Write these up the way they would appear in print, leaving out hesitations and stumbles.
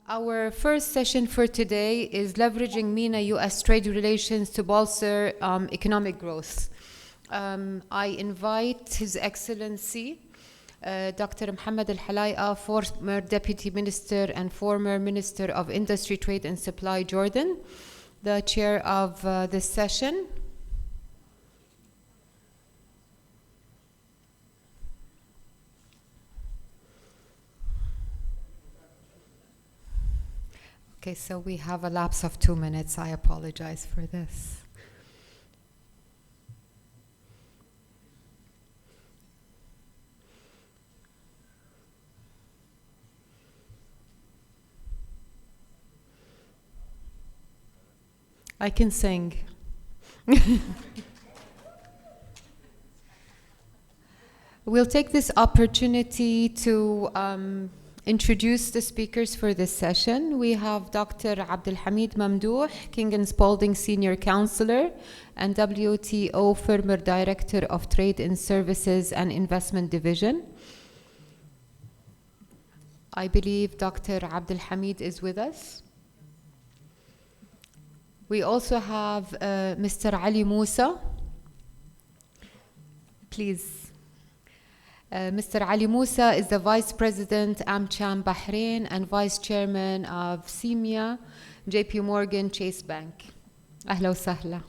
Our first session for today is leveraging MENA-U.S. trade relations to bolster economic growth. I invite His Excellency Dr. Mohammed Al-Halaiqa, former Deputy Minister and former Minister of Industry, Trade and Supply, Jordan, the chair of this session. Okay, so we have a lapse of 2 minutes. I apologize for this. I can sing. We'll take this opportunity to introduce the speakers for this session. We have Dr. Abdul Hamid Mamdouh, King & Spalding Senior Counselor and WTO former Director of Trade and Services and Investment Division. I believe Dr. Abdul Hamid is with us. We also have Mr. Ali Musa. Please. Mr. Ali Musa is the Vice President, AmCham Bahrain, and Vice Chairman of SEMIA, JP Morgan Chase Bank. أهلا وسهلا.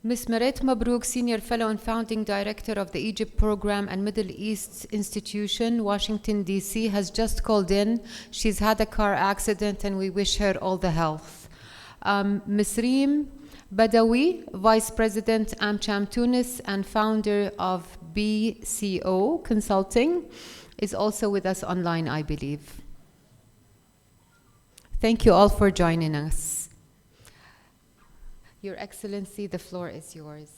Ms. Maret Mabrouk, Senior Fellow and Founding Director of the Egypt Program and Middle East Institution, Washington, D.C., has just called in. She's had a car accident and we wish her all the health. Ms. Reem Badawi, Vice President, AmCham Tunis, and founder of BCO Consulting, is also with us online, I believe. Thank you all for joining us. Your Excellency, the floor is yours.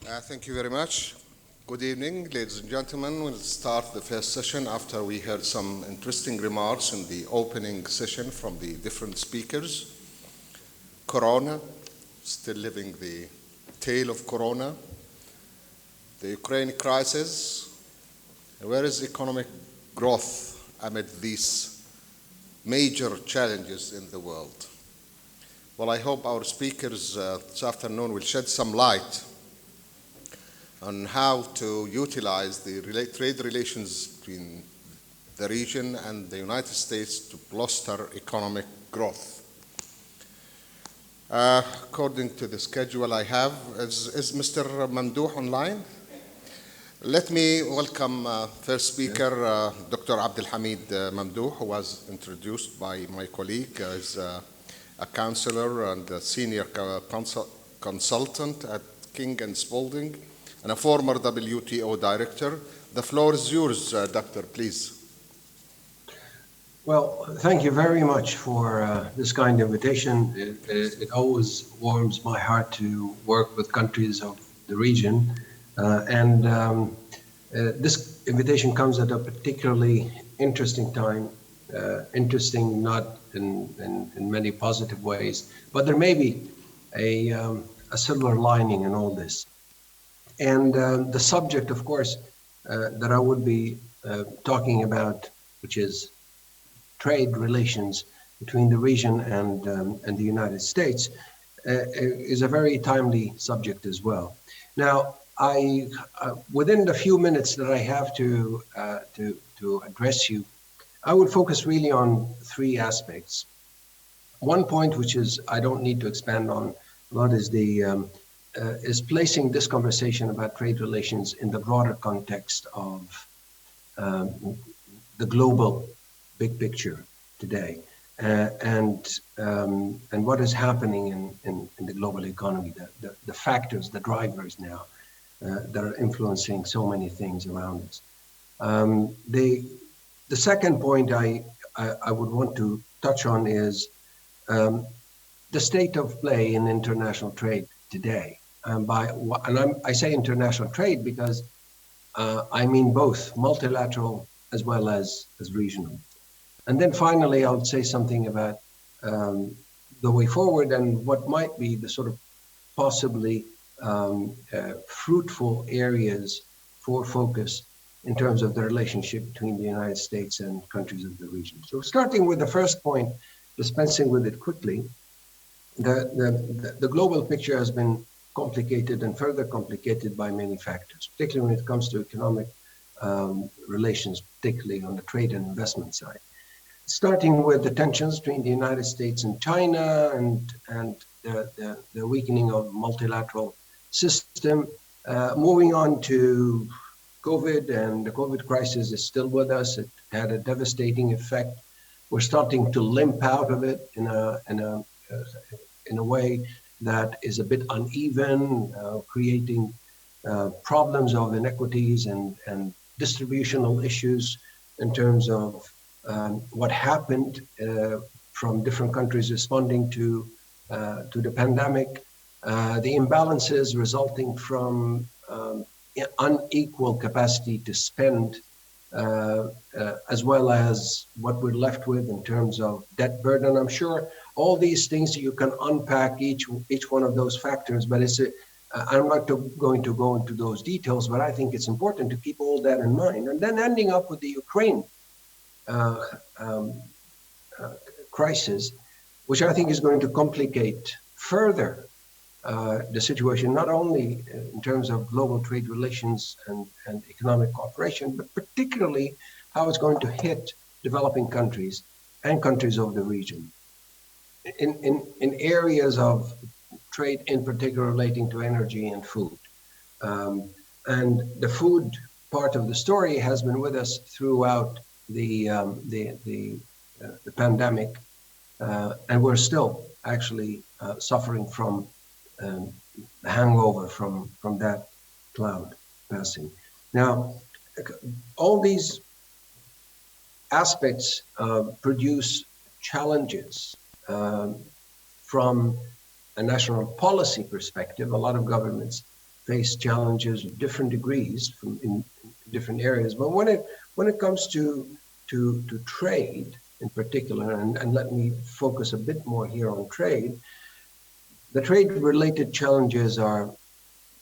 Thank you very much. Good evening, ladies and gentlemen. We'll start the first session after we heard some interesting remarks in the opening session from the different speakers. Corona, still living the tale of Corona. The Ukraine crisis. Where is economic growth amid these major challenges in the world? Well, I hope our speakers this afternoon will shed some light on how to utilize the trade relations between the region and the United States to bolster economic growth. According to the schedule I have, is Mr. Mamdouh online? Let me welcome first speaker, Dr. Abdul Hamid Mamdouh, who was introduced by my colleague as a counselor and a senior consultant at King & Spalding, and a former WTO director. The floor is yours, Doctor, please. Well, thank you very much for this kind invitation. It always warms my heart to work with countries of the region. This invitation comes at a particularly interesting time, interesting not in many positive ways, but there may be a silver lining in all this. And the subject, of course, that I would be talking about, which is trade relations between the region and the United States, is a very timely subject as well. Now, within the few minutes that I have to address you, I would focus really on three aspects. One point, which is I don't need to expand on a lot, is placing this conversation about trade relations in the broader context of the global big picture today, and what is happening in the global economy, the factors, the drivers now that are influencing so many things around us. The second point I would want to touch on is the state of play in international trade today. I say international trade because I mean both multilateral as well as regional. And then finally, I would say something about the way forward and what might be the sort of possibly fruitful areas for focus in terms of the relationship between the United States and countries of the region. So starting with the first point, dispensing with it quickly, the global picture has been complicated and further complicated by many factors, particularly when it comes to economic relations, particularly on the trade and investment side. Starting with the tensions between the United States and China and the weakening of the multilateral system, moving on to COVID, and the COVID crisis is still with us. It had a devastating effect. We're starting to limp out of it in a way that is a bit uneven, creating problems of inequities and distributional issues in terms of what happened from different countries responding to the pandemic, the imbalances resulting from unequal capacity to spend, as well as what we're left with in terms of debt burden. I'm sure all these things you can unpack each one of those factors, but I'm not going to go into those details, but I think it's important to keep all that in mind. And then ending up with the Ukraine crisis, which I think is going to complicate further the situation, not only in terms of global trade relations and economic cooperation, but particularly how it's going to hit developing countries and countries of the region in areas of trade, in particular relating to energy and food. And the food part of the story has been with us throughout the pandemic, and we're still actually suffering from the hangover from that cloud passing. Now, all these aspects produce challenges from a national policy perspective. A lot of governments face challenges of different degrees in different areas, but when it comes to trade in particular, and let me focus a bit more here on trade, the trade-related challenges are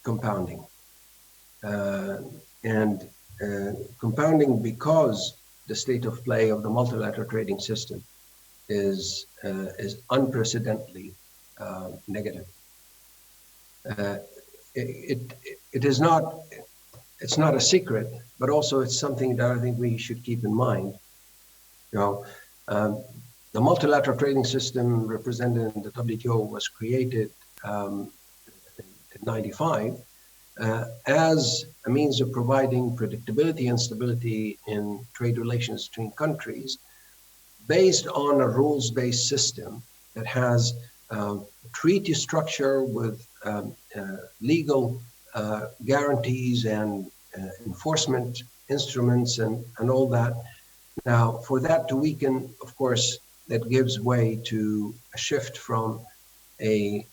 compounding. And compounding because the state of play of the multilateral trading system is unprecedentedly negative. It's not a secret, but also it's something that I think we should keep in mind. You know, the multilateral trading system represented in the WTO was created in 95 as a means of providing predictability and stability in trade relations between countries based on a rules-based system that has treaty structure with legal guarantees and enforcement instruments and all that. Now, for that to weaken, of course, that gives way to a shift from a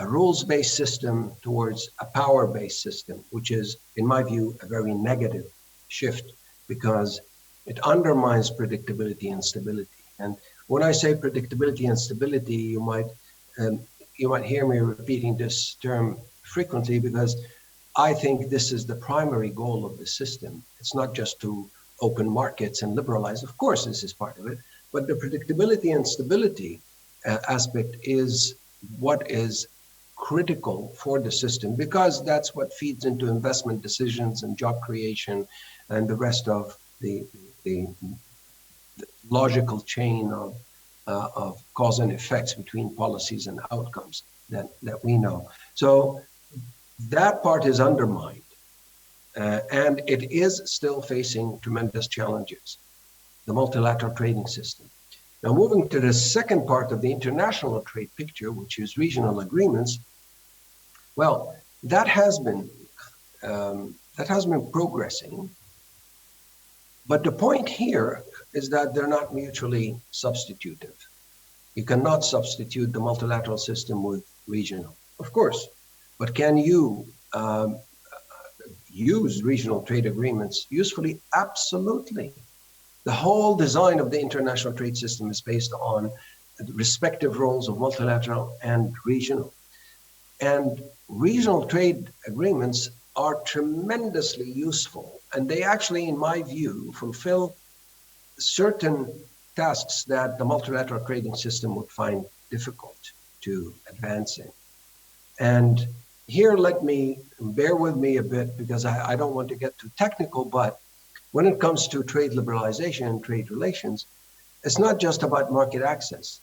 rules-based system towards a power-based system, which is, in my view, a very negative shift because it undermines predictability and stability. And when I say predictability and stability, you might hear me repeating this term frequently because I think this is the primary goal of the system. It's not just to open markets and liberalize. Of course, this is part of it, but the predictability and stability aspect is what is critical for the system because that's what feeds into investment decisions and job creation and the rest of the logical chain of cause and effects between policies and outcomes that we know. So that part is undermined. And it is still facing tremendous challenges, the multilateral trading system. Now, moving to the second part of the international trade picture, which is regional agreements, well, that has been progressing. But the point here is that they're not mutually substitutive. You cannot substitute the multilateral system with regional. Of course, but can you use regional trade agreements usefully? Absolutely. The whole design of the international trade system is based on the respective roles of multilateral and regional. And regional trade agreements are tremendously useful. And they actually, in my view, fulfill certain tasks that the multilateral trading system would find difficult to advance in. And here, bear with me a bit, because I don't want to get too technical, but when it comes to trade liberalization and trade relations, it's not just about market access.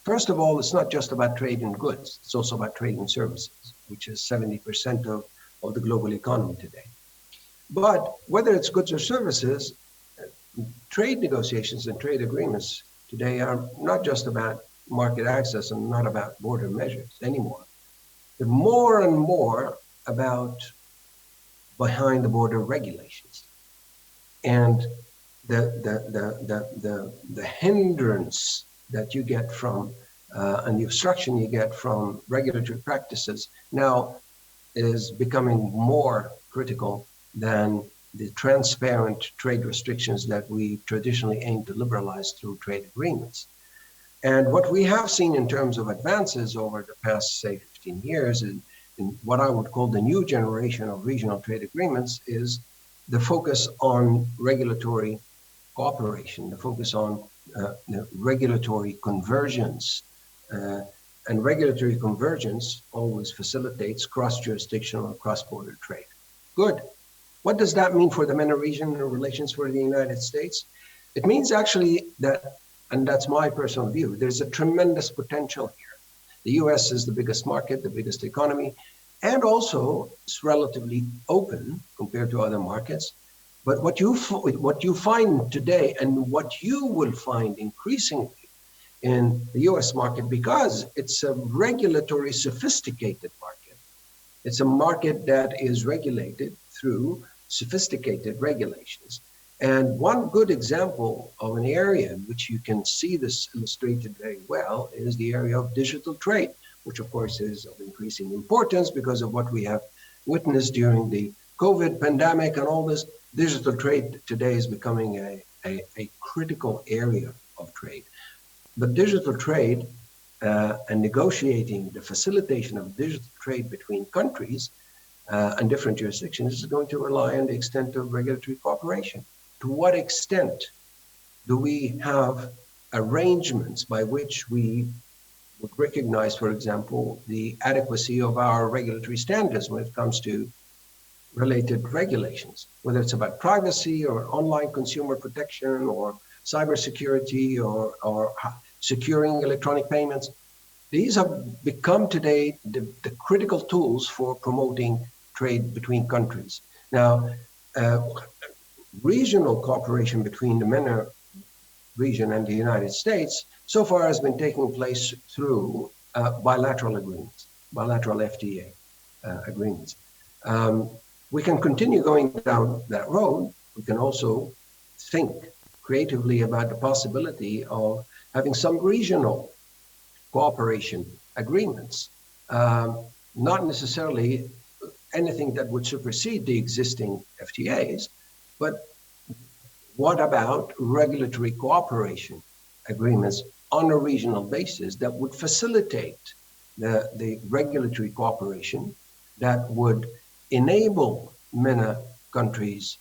First of all, it's not just about trade in goods. It's also about trade in services, which is 70% of the global economy today. But whether it's goods or services, trade negotiations and trade agreements today are not just about market access and not about border measures anymore. They're more and more about behind the border regulations. And the hindrance that you get from and the obstruction you get from regulatory practices now is becoming more critical than the transparent trade restrictions that we traditionally aim to liberalize through trade agreements. And what we have seen in terms of advances over the past, say, 15 years in what I would call the new generation of regional trade agreements is the focus on regulatory cooperation, the focus on regulatory convergence. And regulatory convergence always facilitates cross-jurisdictional and cross-border trade. Good. What does that mean for the MENA region and relations for the United States? It means actually that, and that's my personal view, there's a tremendous potential here. The US is the biggest market, the biggest economy, and also it's relatively open compared to other markets. But what you find today and what you will find increasingly in the US market, because it's a regulatory sophisticated market, it's a market that is regulated through sophisticated regulations. And one good example of an area in which you can see this illustrated very well is the area of digital trade, which of course is of increasing importance because of what we have witnessed during the COVID pandemic and all this. Digital trade today is becoming a critical area of trade. But digital trade and negotiating the facilitation of digital trade between countries and different jurisdictions is going to rely on the extent of regulatory cooperation. To what extent do we have arrangements by which we would recognize, for example, the adequacy of our regulatory standards when it comes to related regulations, whether it's about privacy or online consumer protection or cybersecurity or securing electronic payments? These have become today the critical tools for promoting trade between countries. Now, regional cooperation between the MENA region and the United States so far has been taking place through bilateral agreements, bilateral FTA agreements. We can continue going down that road. We can also think creatively about the possibility of having some regional cooperation agreements, not necessarily anything that would supersede the existing FTAs, but what about regulatory cooperation agreements on a regional basis that would facilitate the regulatory cooperation that would enable MENA countries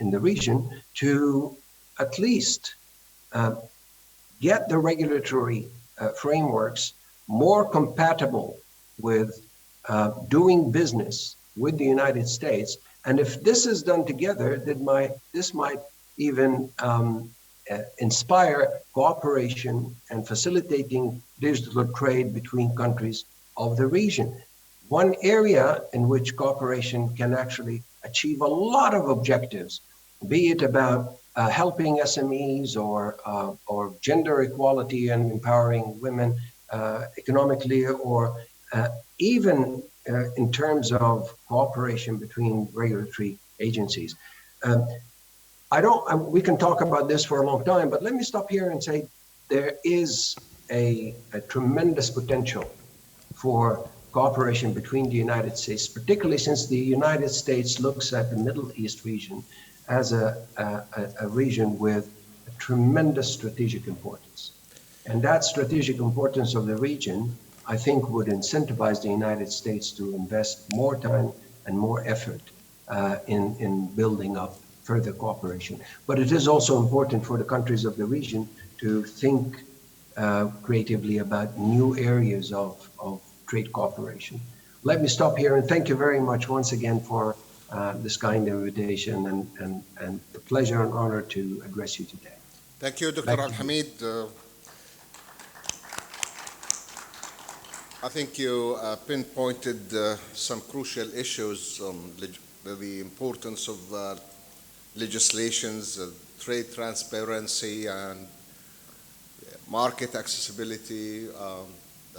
in the region to at least get the regulatory frameworks more compatible with doing business with the United States. And if this is done together, this might even inspire cooperation and facilitating digital trade between countries of the region. One area in which cooperation can actually achieve a lot of objectives, be it about helping SMEs or gender equality and empowering women economically, or even in terms of cooperation between regulatory agencies. We can talk about this for a long time, but let me stop here and say there is a tremendous potential for cooperation between the United States, particularly since the United States looks at the Middle East region as a region with a tremendous strategic importance. And that strategic importance of the region, I think, would incentivize the United States to invest more time and more effort in building up further cooperation. But it is also important for the countries of the region to think creatively about new areas of trade cooperation. Let me stop here and thank you very much once again for this kind invitation and the pleasure and honor to address you today. Thank you, Dr. Al-Hamid. I think you pinpointed some crucial issues on the importance of legislations, trade transparency, and market accessibility,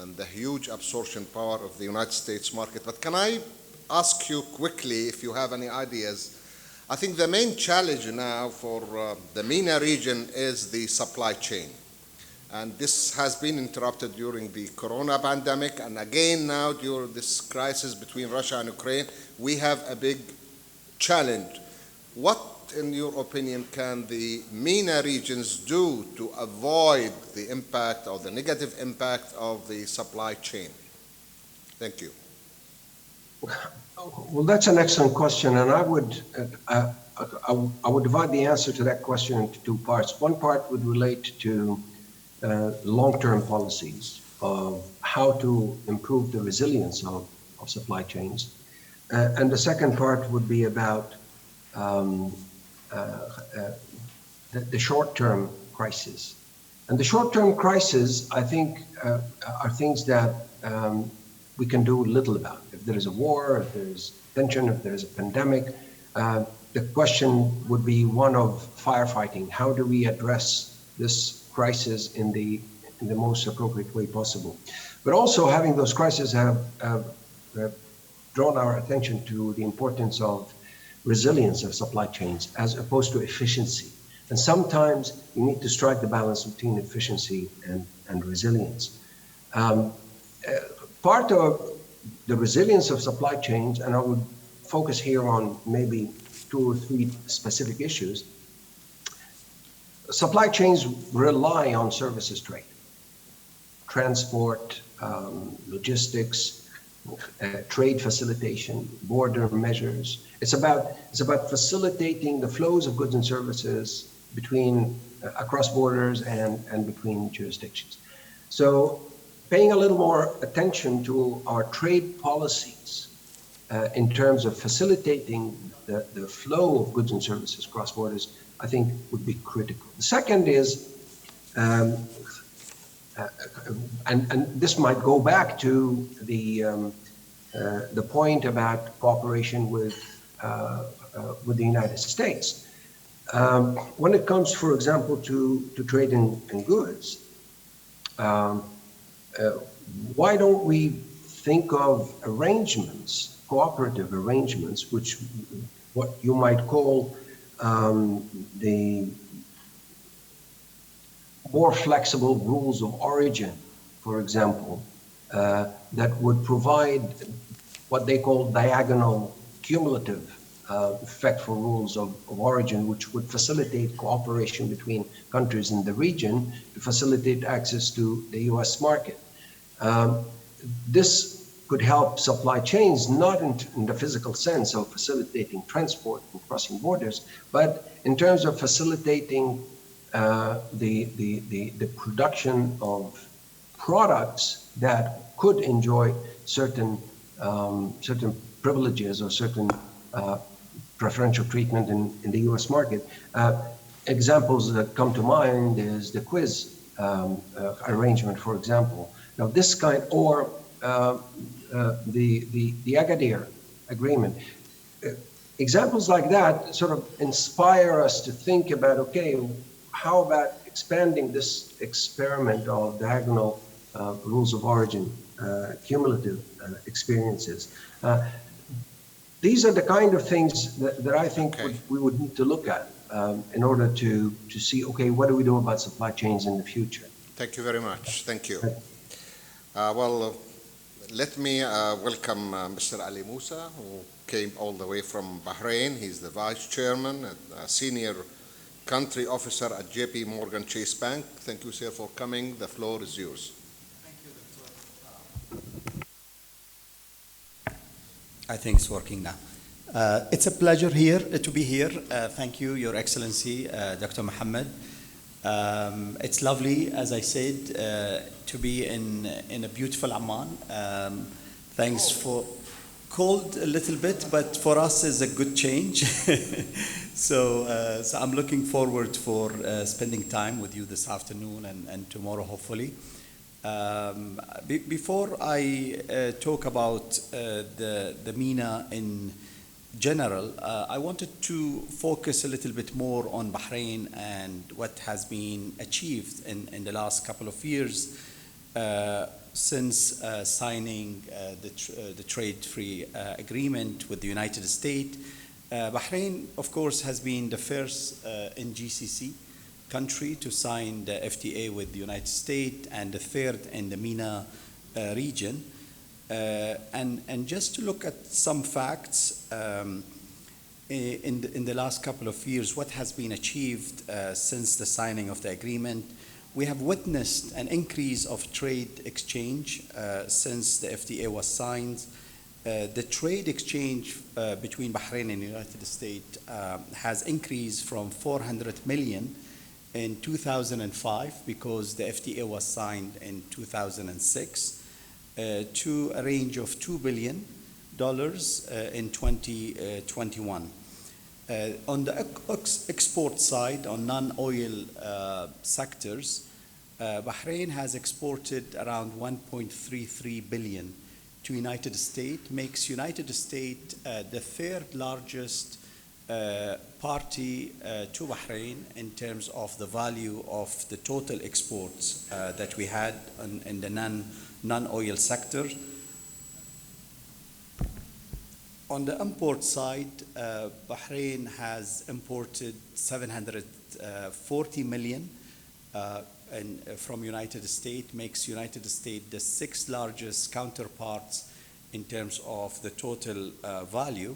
and the huge absorption power of the United States market. But can I ask you quickly if you have any ideas? I think the main challenge now for the MENA region is the supply chain. And this has been interrupted during the corona pandemic. And again now during this crisis between Russia and Ukraine, we have a big challenge. What, in your opinion, can the MENA regions do to avoid the impact or the negative impact of the supply chain? Thank you. Well, that's an excellent question, and I would divide the answer to that question into two parts. One part would relate to long-term policies of how to improve the resilience of supply chains, and the second part would be about the short-term crisis. And the short-term crisis, I think, are things that we can do little about. If there is a war, if there is tension, if there is a pandemic, the question would be one of firefighting. How do we address this crisis in the most appropriate way possible? But also having those crises have drawn our attention to the importance of resilience of supply chains as opposed to efficiency. And sometimes you need to strike the balance between efficiency and resilience. Part of the resilience of supply chains, and I would focus here on maybe 2 or 3 specific issues. Supply chains rely on services trade, transport, logistics, trade facilitation, border measures. It's about facilitating the flows of goods and services between across borders and between jurisdictions. So paying a little more attention to our trade policies in terms of facilitating the flow of goods and services across borders, I think would be critical. The second is, and this might go back to the point about cooperation with the United States. When it comes, for example, to trade in goods, why don't we think of arrangements, cooperative arrangements, which what you might call the more flexible rules of origin, for example, that would provide what they call diagonal cumulative effect for rules of origin, which would facilitate cooperation between countries in the region to facilitate access to the US market. This could help supply chains, not in the physical sense of facilitating transport and crossing borders, but in terms of facilitating the production of products that could enjoy certain privileges or certain preferential treatment in the US market. Examples that come to mind is the quiz arrangement, for example. Now this kind, or the Agadir agreement. Examples like that sort of inspire us to think about, okay, how about expanding this experiment of diagonal rules of origin, cumulative experiences. These are the kind of things that I think we would need to look at in order to see, okay, what do we do about supply chains in the future? Thank you very much. Thank you. Let me welcome Mr. Ali Musa, who came all the way from Bahrain. He's the Vice Chairman and Senior Country Officer at JP Morgan Chase Bank. Thank you, sir, for coming. The floor is yours. Thank you, Dr. I think it's working now. It's a pleasure here to be here. Thank you, Your Excellency, Dr. Mohammed. It's lovely, as I said, to be in a beautiful Amman. Thanks for cold a little bit, but for us is a good change. So I'm looking forward for spending time with you this afternoon and tomorrow, hopefully. Before I talk about the MENA in general, I wanted to focus a little bit more on Bahrain and what has been achieved in the last couple of years since signing the trade-free agreement with the United States. Bahrain, of course, has been the first in GCC country to sign the FTA with the United States and the third in the MENA region. And just to look at some facts, in the last couple of years, what has been achieved since the signing of the agreement, we have witnessed an increase of trade exchange since the FTA was signed. The trade exchange between Bahrain and the United States has increased from 400 million in 2005, because the FTA was signed in 2006, to a range of $2 billion in 2021. On the export side, on non-oil sectors, Bahrain has exported around 1.33 billion to United States, makes United States the third largest party to Bahrain in terms of the value of the total exports that we had in the non-oil sector. On the import side, Bahrain has imported 740 million from United States, makes United States the sixth largest counterparts in terms of the total value.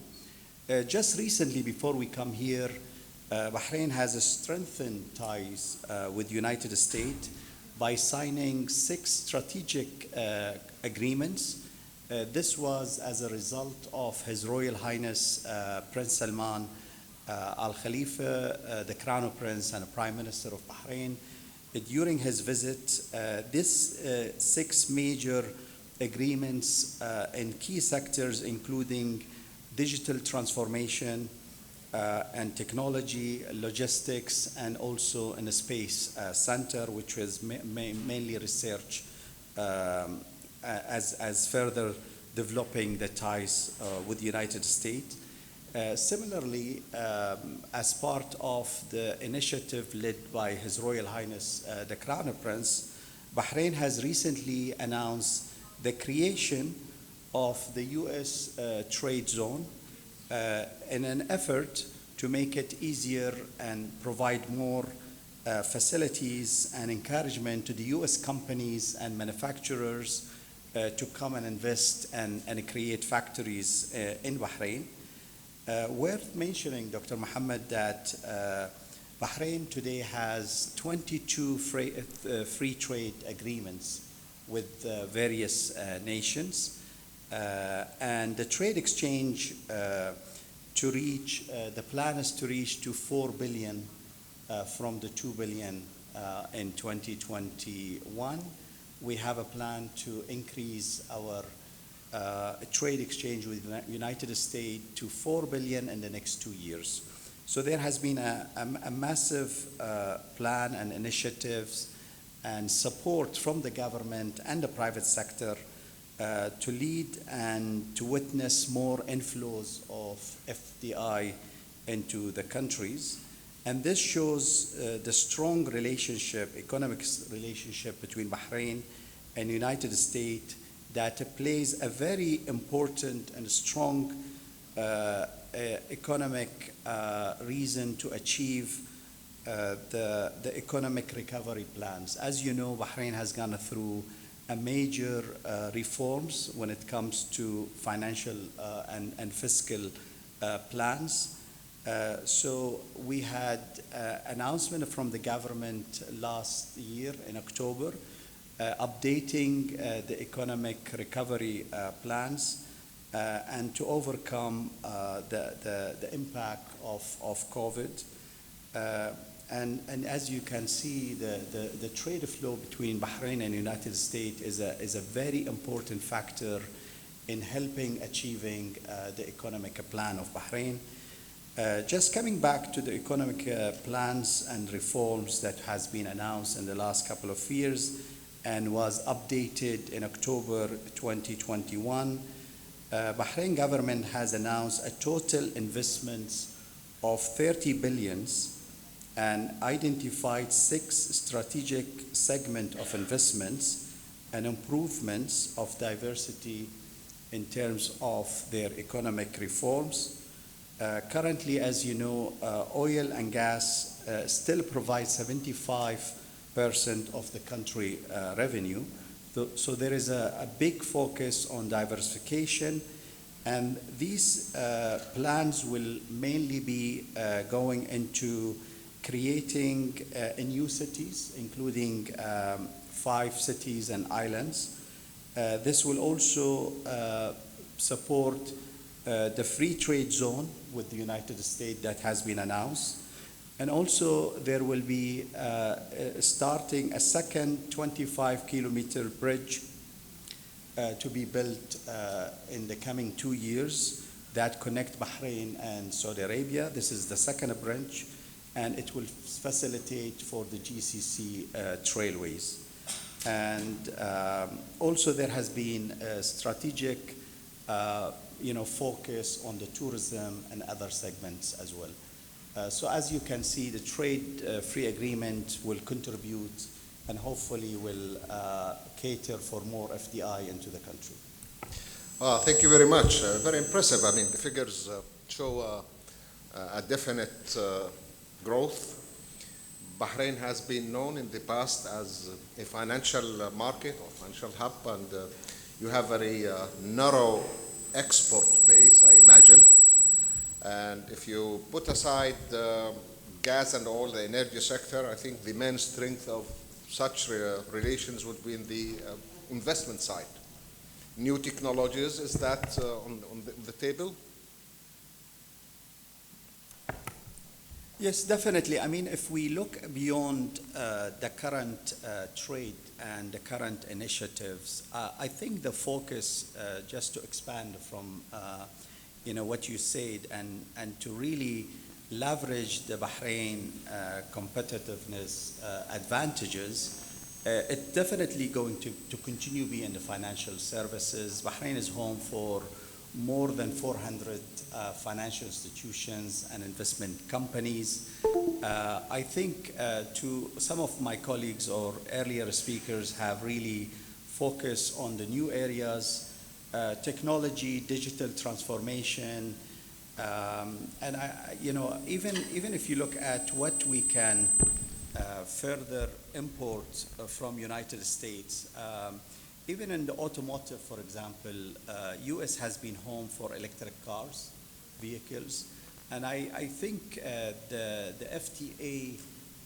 Just recently, before we come here, Bahrain has strengthened ties with United States by signing 6 strategic agreements. This was as a result of His Royal Highness Prince Salman Al Khalifa, the Crown Prince and Prime Minister of Bahrain. During his visit, these 6 major agreements in key sectors, including digital transformation and technology, logistics, and also in a space center, which was mainly research, as further developing the ties with the United States. Similarly, as part of the initiative led by His Royal Highness the Crown Prince, Bahrain has recently announced the creation of the U.S. trade zone in an effort to make it easier and provide more facilities and encouragement to the U.S. companies and manufacturers to come and invest and create factories in Bahrain. Worth mentioning, Dr. Mohammed, that Bahrain today has 22 free trade agreements with various nations. And the trade exchange to reach, the plan is to reach to 4 billion from the 2 billion in 2021. We have a plan to increase our trade exchange with the United States to 4 billion in the next 2 years. So there has been a massive plan and initiatives and support from the government and the private sector to lead and to witness more inflows of FDI into the countries. And this shows the strong relationship, economic relationship between Bahrain and the United States that plays a very important and strong economic reason to achieve the economic recovery plans. As you know, Bahrain has gone through a major reforms when it comes to financial and fiscal plans. So we had announcement from the government last year in October updating the economic recovery plans and to overcome the impact of COVID. And as you can see, the trade flow between Bahrain and United States is a very important factor in helping achieving the economic plan of Bahrain. Just coming back to the economic plans and reforms that has been announced in the last couple of years and was updated in October 2021, Bahrain government has announced a total investments of 30 billions and identified 6 strategic segment of investments and improvements of diversity in terms of their economic reforms. Currently, as you know, oil and gas still provide 75% of the country revenue. So there is a big focus on diversification, and these plans will mainly be going into creating new cities, including 5 cities and islands. This will also support the free trade zone with the United States that has been announced. And also there will be starting a second 25-kilometer bridge to be built in the coming 2 years that connect Bahrain and Saudi Arabia. This is the second branch, and it will facilitate for the GCC trailways. And also there has been a strategic focus on the tourism and other segments as well. So as you can see, the trade free agreement will contribute and hopefully will cater for more FDI into the country. Thank you very much. Very impressive. I mean, the figures show a definite growth. Bahrain has been known in the past as a financial market or financial hub, and you have very narrow export base, I imagine. And if you put aside gas and oil, the energy sector, I think the main strength of such relations would be in the investment side. New technologies, is that on the table? Yes, definitely. I mean, if we look beyond the current trade and the current initiatives, I think the focus, just to expand from what you said, and to really leverage the Bahrain competitiveness advantages, it's definitely going to continue being in the financial services. Bahrain is home for more than 400 financial institutions and investment companies. I think to some of my colleagues or earlier speakers have really focused on the new areas, technology, digital transformation, and even if you look at what we can further import from United States, even in the automotive, for example, U.S. has been home for electric cars, vehicles, and I think the FTA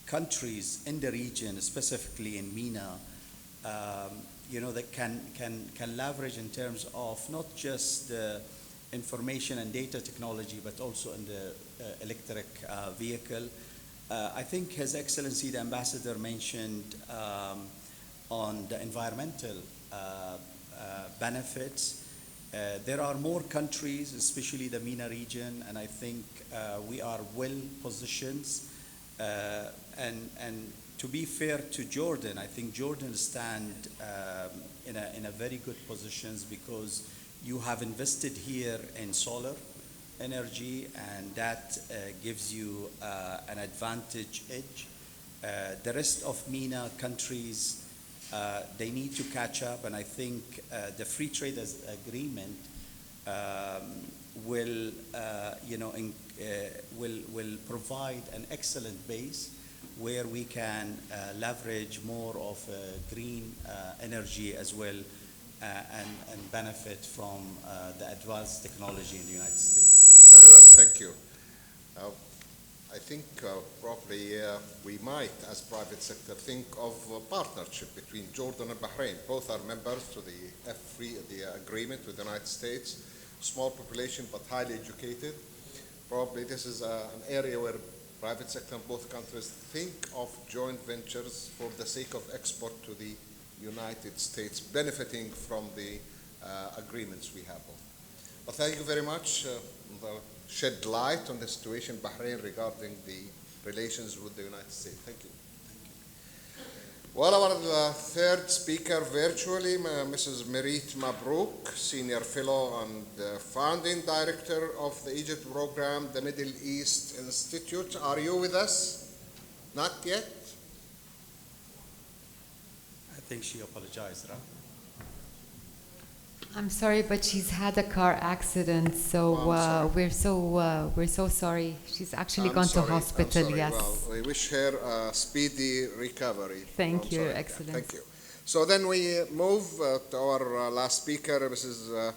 countries in the region, specifically in MENA, that can leverage in terms of not just the information and data technology, but also in the electric vehicle. I think His Excellency the Ambassador mentioned on the environmental benefits. There are more countries, especially the MENA region, and I think we are well positioned. And to be fair to Jordan, I think Jordan stand in a very good positions because you have invested here in solar energy, and that gives you an advantage edge. The rest of MENA countries, they need to catch up, and I think the free trade agreement will provide an excellent base where we can leverage more of green energy as well and benefit from the advanced technology in the United States. Very well, thank you. I think probably we might, as private sector, think of a partnership between Jordan and Bahrain. Both are members to the agreement with the United States. Small population, but highly educated. Probably this is an area where private sector in both countries think of joint ventures for the sake of export to the United States, benefiting from the agreements we have. But thank you very much. Shed light on the situation in Bahrain regarding the relations with the United States. Thank you. Well, our third speaker virtually, Mrs. Merit Mabrouk, Senior Fellow and Founding Director of the Egypt Program, the Middle East Institute. Are you with us? Not yet? I think she apologized, right? I'm sorry, but she's had a car accident, so we're so sorry. She's actually gone to hospital. Yes. Well, we wish her a speedy recovery. Thank you, Excellency. Thank you. So then we move to our last speaker, Mrs.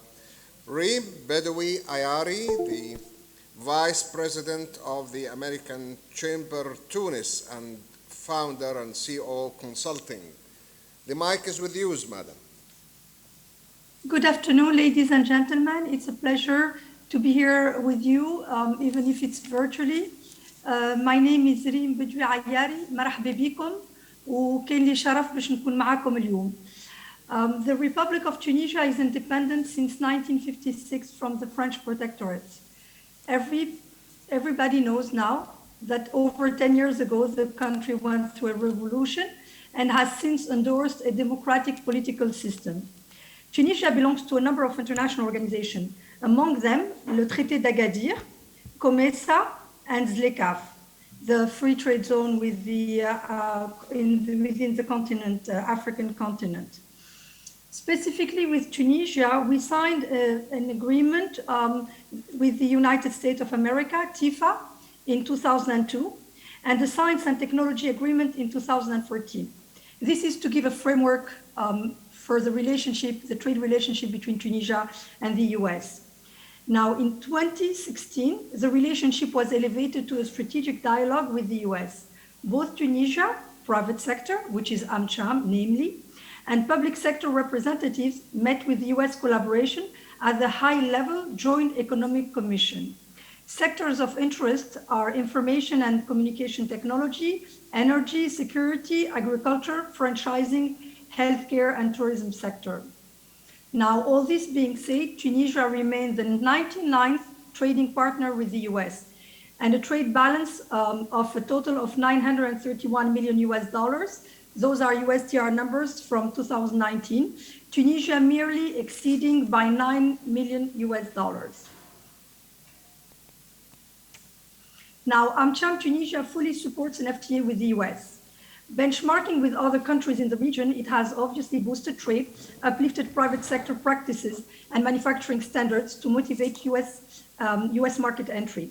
Reem Bedoui Ayari, the Vice President of the American Chamber Tunis and founder and CEO Consulting. The mic is with you, madam. Good afternoon, ladies and gentlemen. It's a pleasure to be here with you, even if it's virtually. My name is ريم بدوي عياري. مرحبا بكم وكان لي شرف باش نكون معاكم اليوم. The Republic of Tunisia is independent since 1956 from the French Protectorate. Everybody knows now that over 10 years ago, the country went through a revolution and has since endorsed a democratic political system. Tunisia belongs to a number of international organizations, among them le Traité d'Agadir, COMESA, and ZLECAf, the free trade zone with within the continent, African continent. Specifically with Tunisia, we signed an agreement with the United States of America, TIFA, in 2002, and the Science and Technology Agreement in 2014. This is to give a framework for the relationship, the trade relationship between Tunisia and the US. Now, in 2016, the relationship was elevated to a strategic dialogue with the US. Both Tunisia, private sector, which is AmCham, namely, and public sector representatives met with the US collaboration at the high-level Joint Economic Commission. Sectors of interest are information and communication technology, energy, security, agriculture, franchising, healthcare, and tourism sector. Now, all this being said, Tunisia remains the 99th trading partner with the US, and a trade balance of a total of $931 million US dollars. Those are USTR numbers from 2019. Tunisia merely exceeding by $9 million US dollars. Now, AmCham Tunisia fully supports an FTA with the US. Benchmarking with other countries in the region, it has obviously boosted trade, uplifted private sector practices and manufacturing standards to motivate US market entry.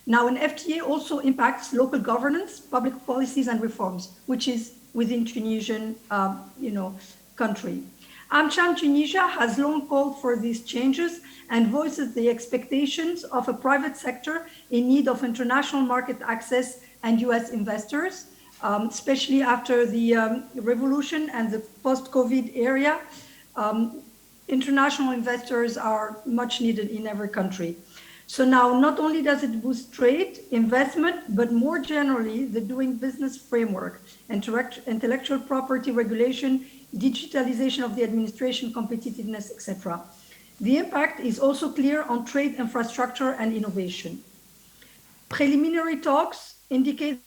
Now, an FTA also impacts local governance, public policies and reforms, which is within Tunisian country. AmCham Tunisia has long called for these changes and voices the expectations of a private sector in need of international market access and US investors, especially after the revolution and the post-COVID area. International investors are much needed in every country. So now, not only does it boost trade, investment, but more generally, the doing business framework, intellectual property regulation, digitalization of the administration, competitiveness, etc. The impact is also clear on trade infrastructure and innovation. Preliminary talks indicate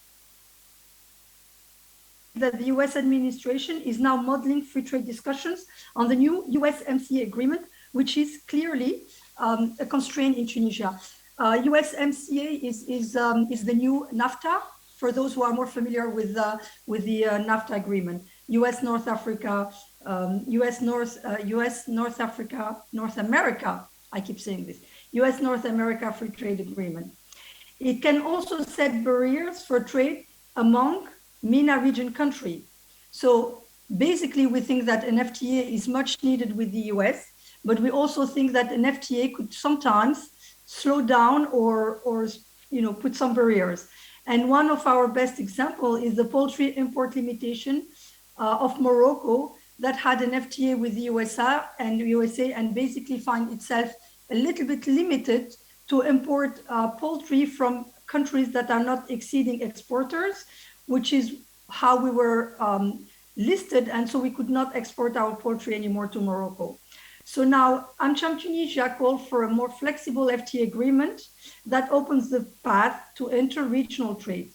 that the US administration is now modeling free trade discussions on the new USMCA agreement, which is clearly a constraint in Tunisia. USMCA is the new NAFTA, for those who are more familiar with the NAFTA agreement. US North Africa, North Africa, North America, I keep saying this, US North America Free Trade Agreement. It can also set barriers for trade among MENA region country. So basically, we think that an FTA is much needed with the US, but we also think that an FTA could sometimes slow down or put some barriers. And one of our best example is the poultry import limitation of Morocco that had an FTA with the USA and basically find itself a little bit limited to import poultry from countries that are not exceeding exporters, which is how we were listed, and so we could not export our poultry anymore to Morocco. So now AmCham Tunisia called for a more flexible FTA agreement that opens the path to inter-regional trade.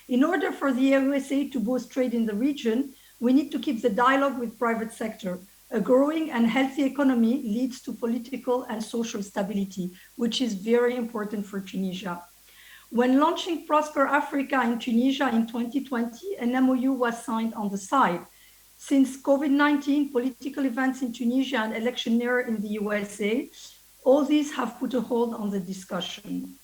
In order for the USA to boost trade in the region, we need to keep the dialogue with private sector. A growing and healthy economy leads to political and social stability, which is very important for Tunisia. When launching Prosper Africa in Tunisia in 2020, an MOU was signed on the side. Since COVID-19, political events in Tunisia and election year in the USA, all these have put a hold on the discussion.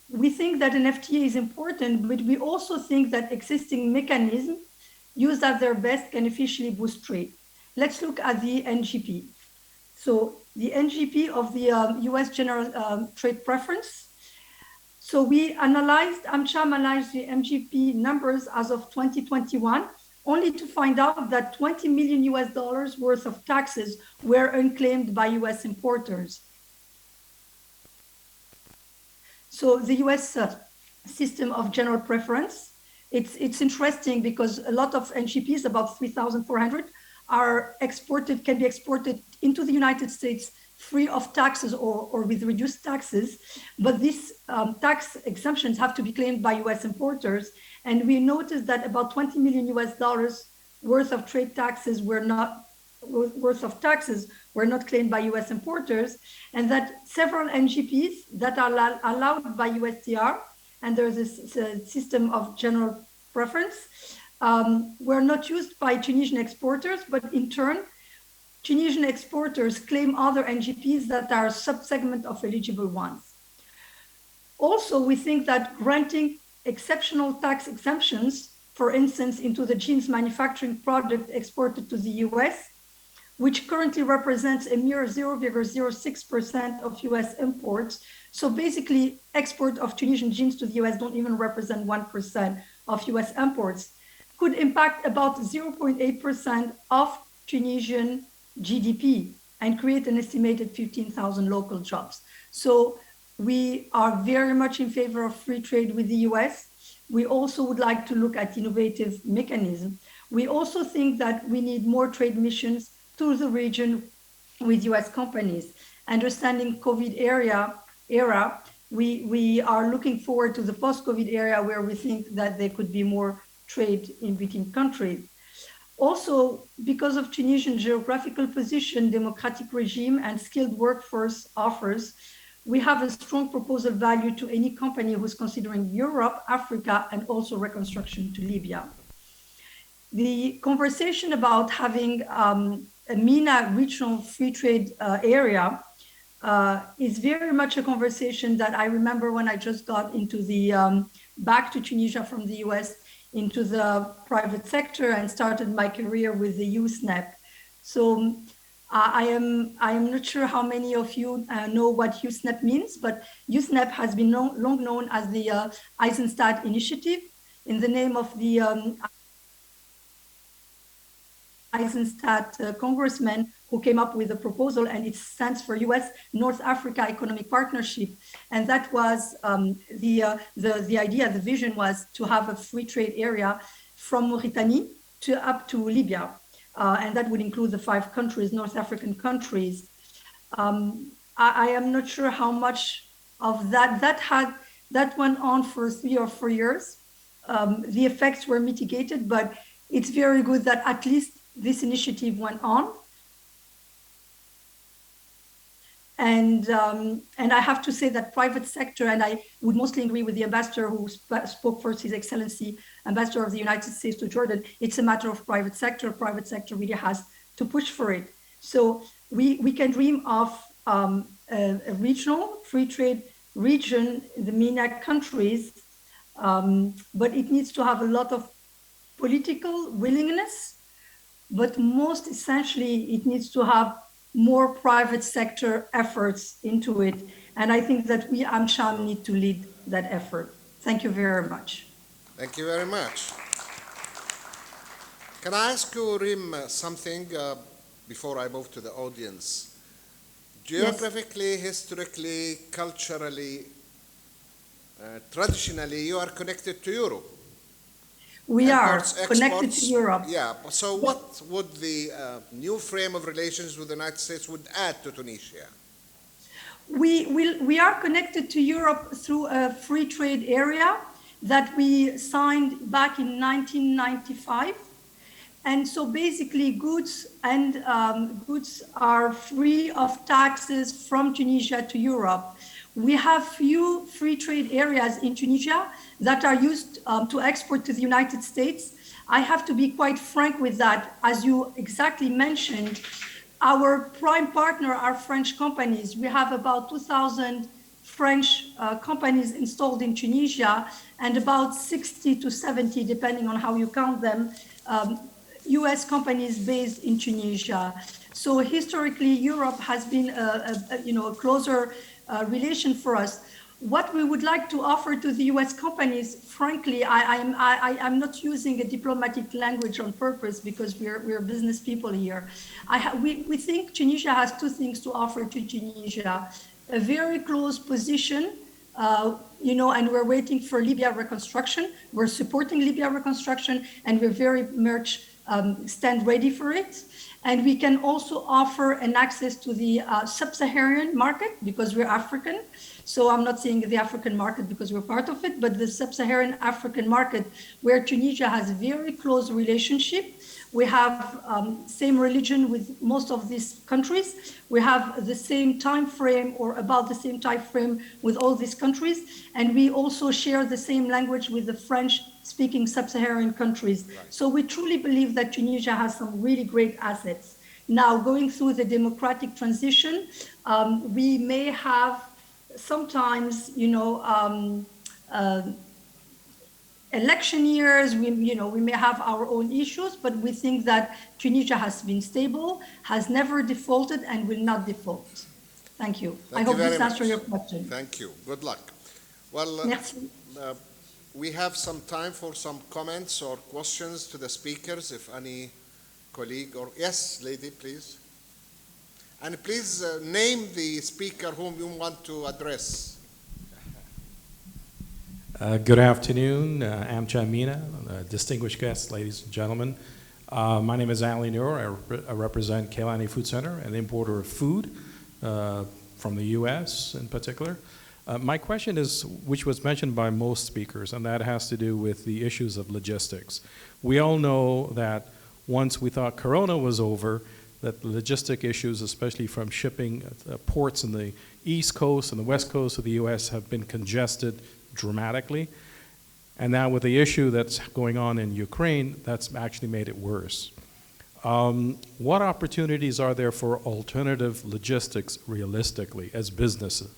We think that an FTA is important, but we also think that existing mechanisms used at their best can officially boost trade. Let's look at the NGP. So the NGP of the US General Trade Preference. So AmCham analyzed the NGP numbers as of 2021, only to find out that $20 million worth of taxes were unclaimed by US importers. So the US system of general preference, it's interesting because a lot of NGPs, about 3,400, can be exported into the United States free of taxes or with reduced taxes, but these tax exemptions have to be claimed by US importers. And we noticed that about $20 million worth of taxes were not claimed by US importers, and that several NGPs that are allowed by USTR, and there's this system of general preference, were not used by Tunisian exporters, but in turn, Tunisian exporters claim other NGPs that are a subsegment of eligible ones. Also, we think that granting exceptional tax exemptions, for instance, into the jeans manufacturing product exported to the US, which currently represents a mere 0.06% of US imports. So basically, export of Tunisian jeans to the US don't even represent 1% of US imports, could impact about 0.8% of Tunisian GDP and create an estimated 15,000 local jobs. So we are very much in favor of free trade with the US. We also would like to look at innovative mechanisms. We also think that we need more trade missions to the region with US companies. Understanding COVID era, we are looking forward to the post-COVID era where we think that there could be more trade in between countries. Also, because of Tunisian geographical position, democratic regime, and skilled workforce offers, we have a strong proposal value to any company who's considering Europe, Africa, and also reconstruction to Libya. The conversation about having a MENA regional free trade area is very much a conversation that I remember when I just got into the back to Tunisia from the US into the private sector and started my career with the USNEP. So I am not sure how many of you know what USNEP means, but USNEP has been long known as the Eisenstadt Initiative in the name of the Eisenstadt congressman who came up with a proposal, and it stands for US North Africa Economic Partnership. And that was the idea, the vision was to have a free trade area from Mauritania up to Libya. And that would include the 5 countries, North African countries. I am not sure how much of that went on for 3 or 4 years. The effects were mitigated, but it's very good that at least this initiative went on. And I have to say that private sector, and I would mostly agree with the ambassador who spoke first, His Excellency, Ambassador of the United States to Jordan, it's a matter of private sector. Private sector really has to push for it. So we can dream of a regional free trade region in the MENA countries but it needs to have a lot of political willingness, but most essentially, it needs to have more private sector efforts into it. And I think that we, AmCham, need to lead that effort. Thank you very much. Thank you very much. Can I ask you, Rim, something before I move to the audience? Geographically, historically, culturally, traditionally, you are connected to Europe. We Imports, are connected exports, to Europe. Yeah, so what would the new frame of relations with the United States would add to Tunisia? We are connected to Europe through a free trade area that we signed back in 1995. And so basically goods are free of taxes from Tunisia to Europe. We have few free trade areas in Tunisia that are used to export to the United States. I have to be quite frank with that. As you exactly mentioned, our prime partner are French companies. We have about 2,000 French companies installed in Tunisia and about 60 to 70, depending on how you count them, US companies based in Tunisia. So historically, Europe has been a closer relation for us. What we would like to offer to the US companies, frankly, I'm not using a diplomatic language on purpose because we're business people here. We think Tunisia has two things to offer to Tunisia: a very close position, and we're waiting for Libya reconstruction. We're supporting Libya reconstruction, and we're very much stand ready for it. And we can also offer an access to the sub-Saharan market because we're African. So I'm not saying the African market because we're part of it, but the sub-Saharan African market where Tunisia has a very close relationship. We have same religion with most of these countries. We have the same time frame or about the same time frame with all these countries. And we also share the same language with the French-speaking sub-Saharan countries. Right. So we truly believe that Tunisia has some really great assets. Now, going through the democratic transition, we may have sometimes, election years, we may have our own issues, but we think that Tunisia has been stable, has never defaulted, and will not default. Thank you. I hope this answers your question. Thank you. Good luck. Well, we have some time for some comments or questions to the speakers, if any colleague or... Yes, lady, please. And please name the speaker whom you want to address. Good afternoon, AmCham MENA, distinguished guests, ladies and gentlemen. My name is Ali Noor. I represent Kailani Food Center, an importer of food from the U.S. in particular. My question is, which was mentioned by most speakers, and that has to do with the issues of logistics. We all know that once we thought Corona was over, that the logistic issues, especially from shipping ports in the East Coast and the West Coast of the U.S., have been congested dramatically. And now with the issue that's going on in Ukraine, that's actually made it worse. What opportunities are there for alternative logistics realistically as businesses?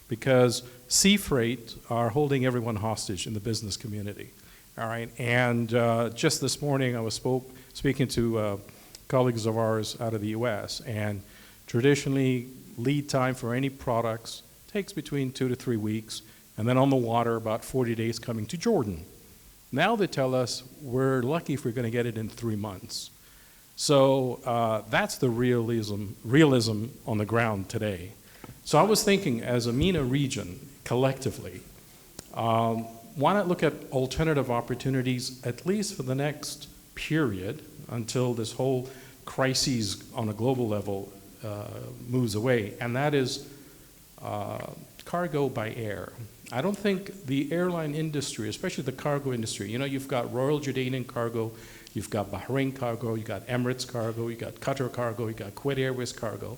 Because sea freight are holding everyone hostage in the business community. All right, and just this morning I was speaking to colleagues of ours out of the US, and traditionally lead time for any products takes between 2 to 3 weeks, and then on the water about 40 days coming to Jordan. Now they tell us we're lucky if we're going to get it in 3 months. So that's the realism on the ground today. So I was thinking, as a MENA region, collectively, why not look at alternative opportunities, at least for the next period, until this whole crisis on a global level moves away, and that is cargo by air. I don't think the airline industry, especially the cargo industry, you've got Royal Jordanian Cargo, you've got Bahrain Cargo, you've got Emirates Cargo, you've got Qatar Cargo, you've got Kuwait Airways Cargo.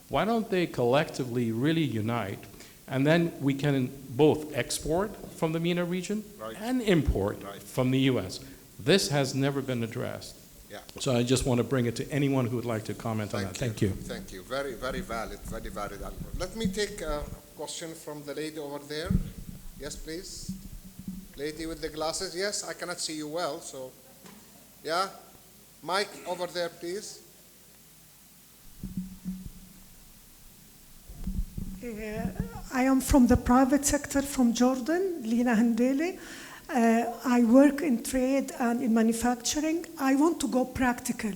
Why don't they collectively really unite, and then we can both export from the MENA region and import from the US. This has never been addressed. Yeah. So I just want to bring it to anyone who would like to comment on that. Thank you. Thank you. Very, very valid, very valid. Let me take a question from the lady over there. Yes, please. Lady with the glasses, yes, I cannot see you well, so, yeah. Mike, over there, please. I am from the private sector from Jordan, Lina Handele. I work in trade and in manufacturing. I want to go practical.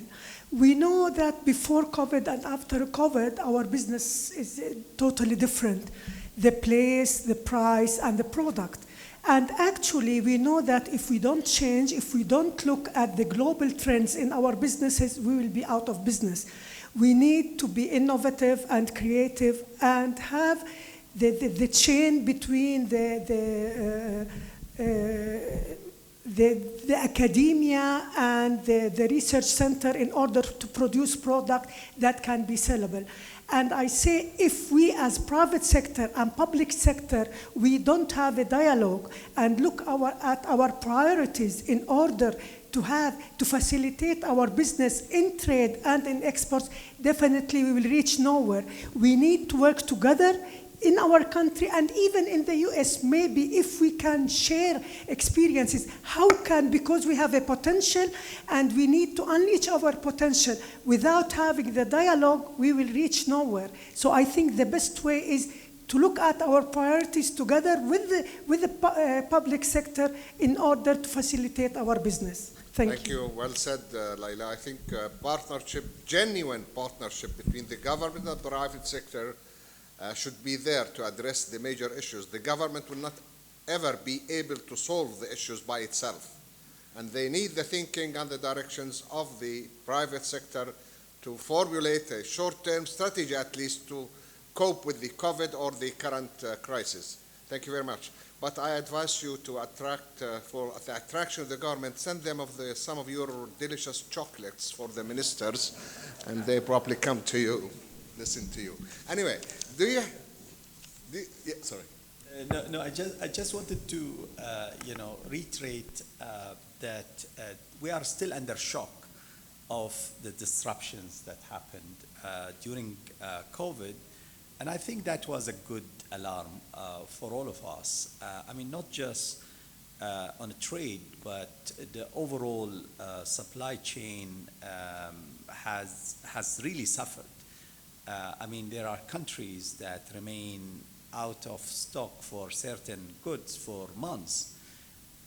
We know that before COVID and after COVID, our business is totally different. The place, the price, and the product. And actually, we know that if we don't change, if we don't look at the global trends in our businesses, we will be out of business. We need to be innovative and creative and have the chain between the academia and the research center in order to produce product that can be sellable. And I say if we as private sector and public sector, we don't have a dialogue and look at our priorities in order to facilitate our business in trade and in exports, definitely we will reach nowhere. We need to work together in our country and even in the US, maybe if we can share experiences, because we have a potential and we need to unleash our potential. Without having the dialogue, we will reach nowhere. So I think the best way is to look at our priorities together with the public sector in order to facilitate our business. Thank you. Well said, Laila. I think genuine partnership between the government and the private sector should be there to address the major issues. The government will not ever be able to solve the issues by itself. And they need the thinking and the directions of the private sector to formulate a short-term strategy, at least, to cope with the COVID or the current crisis. Thank you very much. But I advise you to attract, for the attraction of the government, send them some of your delicious chocolates for the ministers, and they probably come to you, listen to you. Anyway, yeah, sorry. No, I just wanted to, reiterate that we are still under shock of the disruptions that happened during COVID. And I think that was a good alarm for all of us. I mean, not just on a trade, but the overall supply chain has really suffered. I mean, there are countries that remain out of stock for certain goods for months.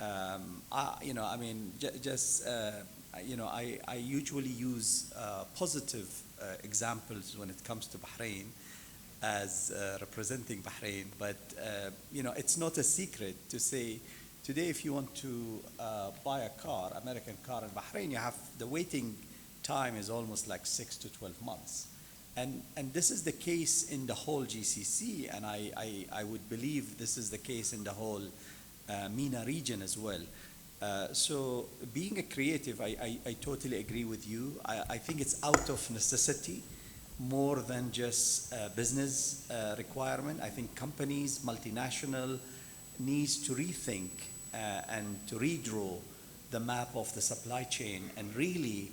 I usually use positive examples when it comes to Bahrain, as representing Bahrain, but it's not a secret to say today if you want to buy a car, American car in Bahrain, you have the waiting time is almost like 6 to 12 months. And this is the case in the whole GCC, and I would believe this is the case in the whole MENA region as well. So being a creative, I totally agree with you. I think it's out of necessity more than just business requirement. I think companies, multinational, needs to rethink and to redraw the map of the supply chain and really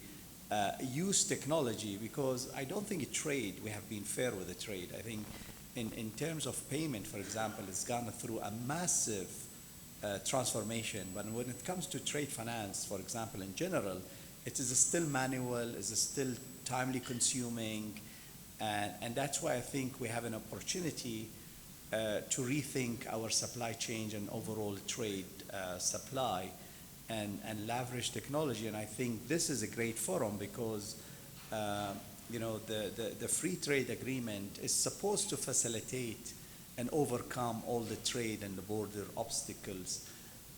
use technology, because I don't think we have been fair with the trade. I think in terms of payment, for example, it's gone through a massive transformation. But when it comes to trade finance, for example, in general, it is still manual, it is still timely consuming, and that's why I think we have an opportunity to rethink our supply chain and overall trade supply and leverage technology. And I think this is a great forum because the free trade agreement is supposed to facilitate and overcome all the trade and the border obstacles.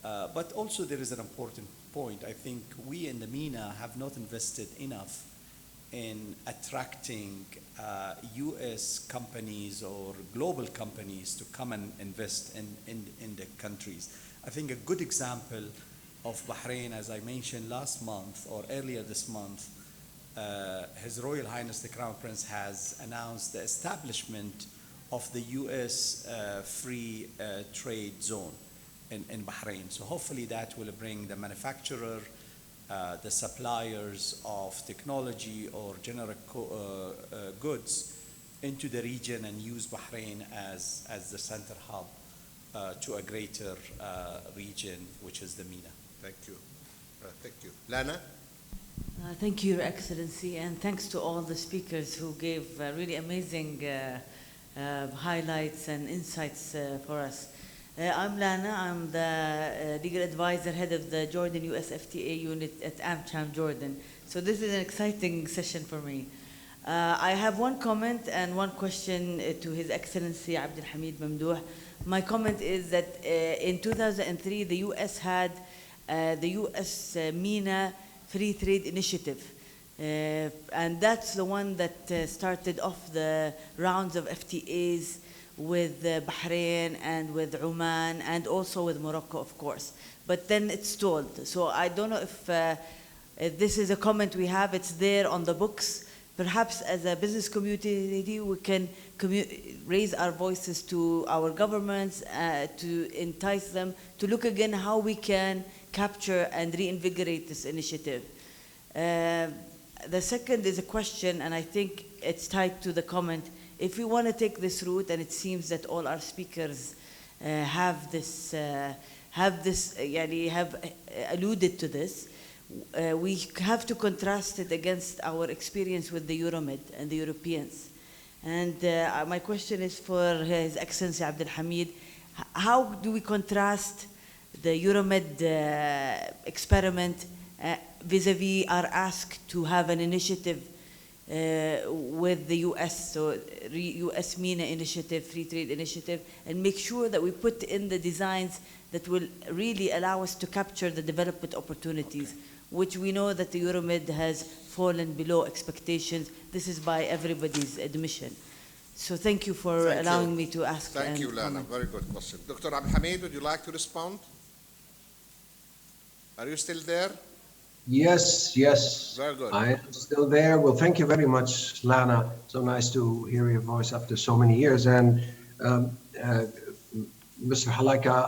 But also there is an important point. I think we in the MENA have not invested enough in attracting US companies or global companies to come and invest in the countries. I think a good example of Bahrain, as I mentioned last month or earlier this month, His Royal Highness the Crown Prince has announced the establishment of the US free trade zone in Bahrain. So hopefully that will bring the manufacturer, the suppliers of technology or generic goods into the region and use Bahrain as the center hub to a greater region, which is the MENA. Thank you. Thank you. Lana? Thank you, Your Excellency, and thanks to all the speakers who gave really amazing highlights and insights for us. I'm Lana. I'm the legal advisor, head of the Jordan-U.S. FTA unit at AmCham, Jordan. So this is an exciting session for me. I have one comment and one question to His Excellency Abdul Hamid Mamdouh. My comment is that in 2003, the U.S. had the U.S. MENA Free Trade Initiative. And that's the one that started off the rounds of FTAs with Bahrain and with Oman and also with Morocco, of course. But then it stalled. So I don't know if this is a comment we have, it's there on the books. Perhaps as a business community, we can raise our voices to our governments to entice them to look again how we can capture and reinvigorate this initiative. The second is a question, and I think it's tied to the comment. If we want to take this route, and it seems that all our speakers have alluded to this, we have to contrast it against our experience with the Euromed and the Europeans. And my question is for His Excellency Abdul Hamid. How do we contrast the Euromed experiment vis-a-vis our ask to have an initiative with the U.S., so U.S. MENA initiative, free trade initiative, and make sure that we put in the designs that will really allow us to capture the development opportunities, which we know that the Euromed has fallen below expectations. This is by everybody's admission. So thank you for allowing me to ask. Thank you, Lana. Very good question. Dr. Abdul Hamid, would you like to respond? Are you still there? Yes, yes. Very good. I am still there. Well, thank you very much, Lana. So nice to hear your voice after so many years. And Mr. Halaka,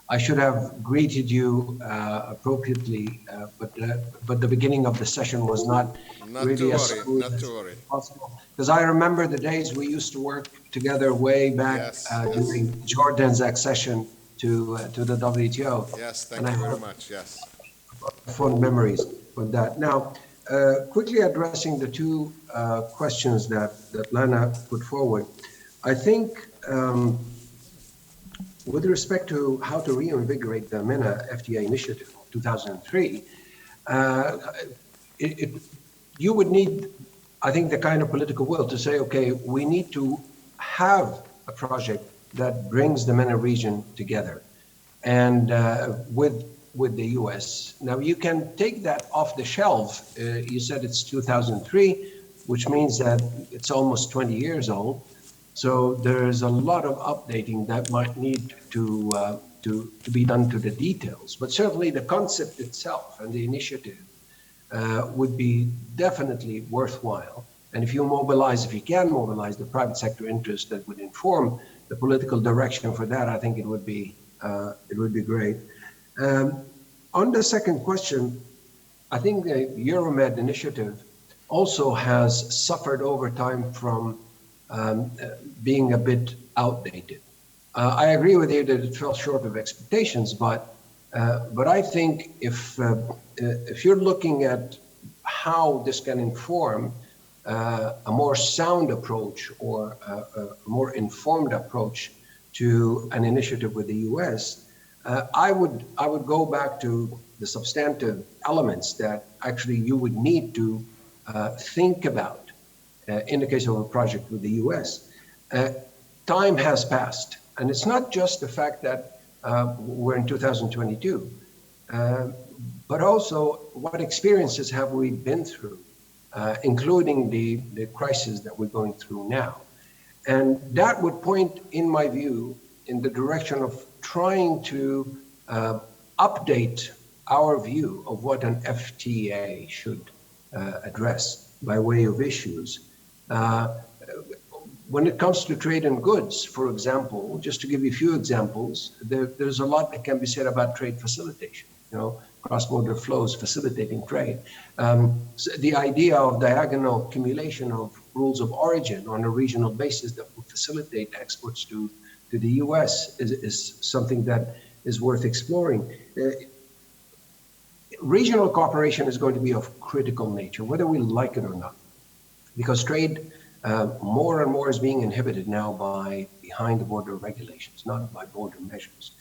I should have greeted you appropriately, but the beginning of the session was not really as smooth as possible. Because I remember the days we used to work together way back during Jordan's accession to the WTO. Yes, thank you very much. Yes. Fond memories with that. Now, quickly addressing the two questions that Lana put forward, I think with respect to how to reinvigorate the MENA FTA initiative of 2003, you would need, I think, the kind of political will to say, okay, we need to have a project that brings the MENA region together and with the U.S. Now, you can take that off the shelf. You said it's 2003, which means that it's almost 20 years old. So there's a lot of updating that might need to be done to the details. But certainly the concept itself and the initiative would be definitely worthwhile. And if you can mobilize the private sector interest that would inform the political direction for that, I think it would be great. On the second question, I think the Euromed initiative also has suffered over time from being a bit outdated. I agree with you that it fell short of expectations, but I think if you're looking at how this can inform a more sound approach or a more informed approach to an initiative with the U.S., I would go back to the substantive elements that actually you would need to think about in the case of a project with the U.S. Time has passed, and it's not just the fact that we're in 2022, but also what experiences have we been through, including the crisis that we're going through now. And that would point, in my view, in the direction of trying to update our view of what an FTA should address by way of issues. When it comes to trade and goods, for example, just to give you a few examples, there's a lot that can be said about trade facilitation, cross-border flows, facilitating trade. So the idea of diagonal accumulation of rules of origin on a regional basis that will facilitate exports to to the US is something that is worth exploring. Regional cooperation is going to be of critical nature, whether we like it or not, because trade more and more is being inhibited now by behind-the-border regulations, not by border measures.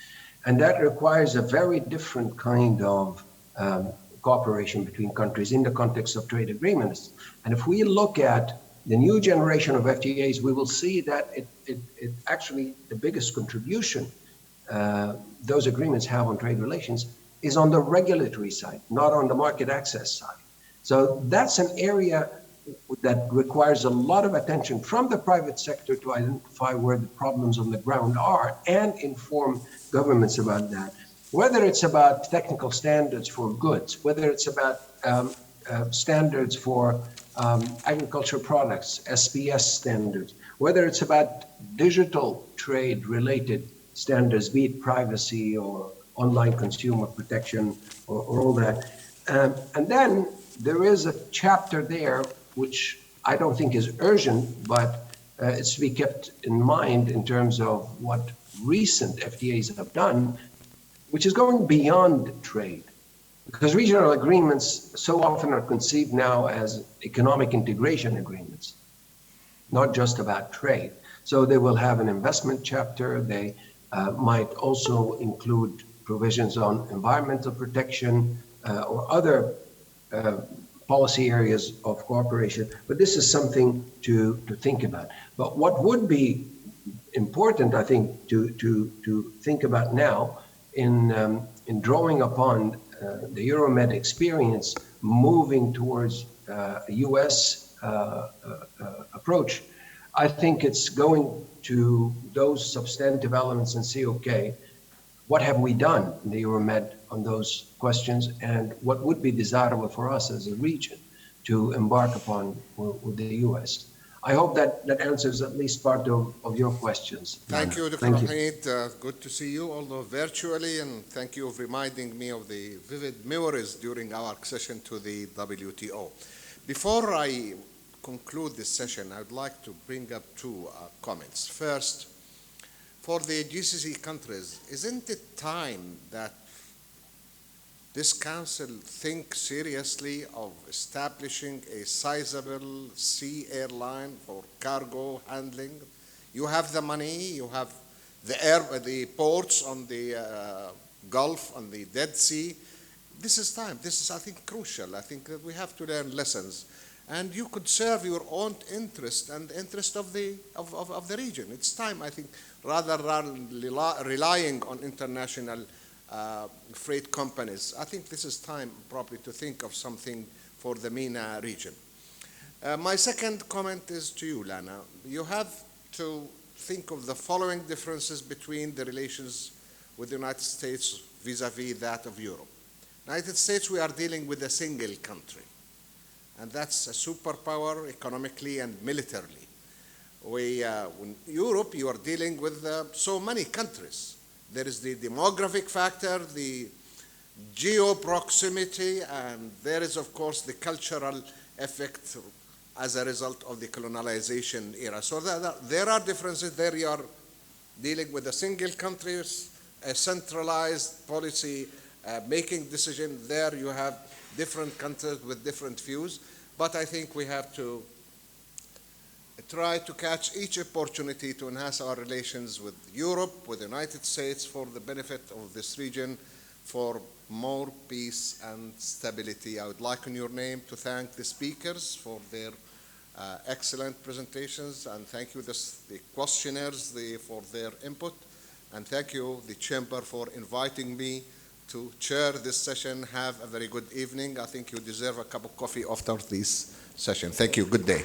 And that requires a very different kind of cooperation between countries in the context of trade agreements. And if we look at the new generation of FTAs, we will see that it actually, the biggest contribution those agreements have on trade relations is on the regulatory side, not on the market access side. So that's an area that requires a lot of attention from the private sector to identify where the problems on the ground are and inform governments about that. Whether it's about technical standards for goods, whether it's about standards for agricultural products, SPS standards, whether it's about digital trade related standards, be it privacy or online consumer protection or all that. And then there is a chapter there which I don't think is urgent, but it's to be kept in mind in terms of what recent FTAs have done, which is going beyond trade. Because regional agreements so often are conceived now as economic integration agreements, not just about trade. So they will have an investment chapter. They might also include provisions on environmental protection or other policy areas of cooperation. But this is something to think about. But what would be important, I think, to think about now in drawing upon the Euromed experience, moving towards a US approach, I think it's going to those substantive elements and see, okay, what have we done in the Euromed on those questions, and what would be desirable for us as a region to embark upon with the US? I hope that answers at least part of your questions. Thank you, Dr. Hamid. Good to see you, although virtually, and thank you for reminding me of the vivid memories during our session to the WTO. Before I conclude this session, I would like to bring up two comments. First, for the GCC countries, isn't it time that this council think seriously of establishing a sizable sea airline for cargo handling? You have the money, you have the ports on the Gulf, on the Dead Sea. This is time. This is, I think, crucial. I think that we have to learn lessons. And you could serve your own interest and the interest of the region. It's time, I think, rather than relying on international freight companies. I think this is time probably to think of something for the MENA region. My second comment is to you, Lana. You have to think of the following differences between the relations with the United States vis-a-vis that of Europe. United States, we are dealing with a single country, and that's a superpower economically and militarily. In Europe, you are dealing with so many countries. There is the demographic factor, the geo-proximity, and there is, of course, the cultural effect as a result of the colonialization era. So there are differences. There you are dealing with a single country, a centralized policy making decision. There you have different countries with different views. But I think we have to try to catch each opportunity to enhance our relations with Europe, with the United States, for the benefit of this region, for more peace and stability. I would like in your name to thank the speakers for their excellent presentations, and thank you the questionnaires for their input, and thank you the Chamber for inviting me to chair this session. Have a very good evening. I think you deserve a cup of coffee after this session. Thank you. Good day.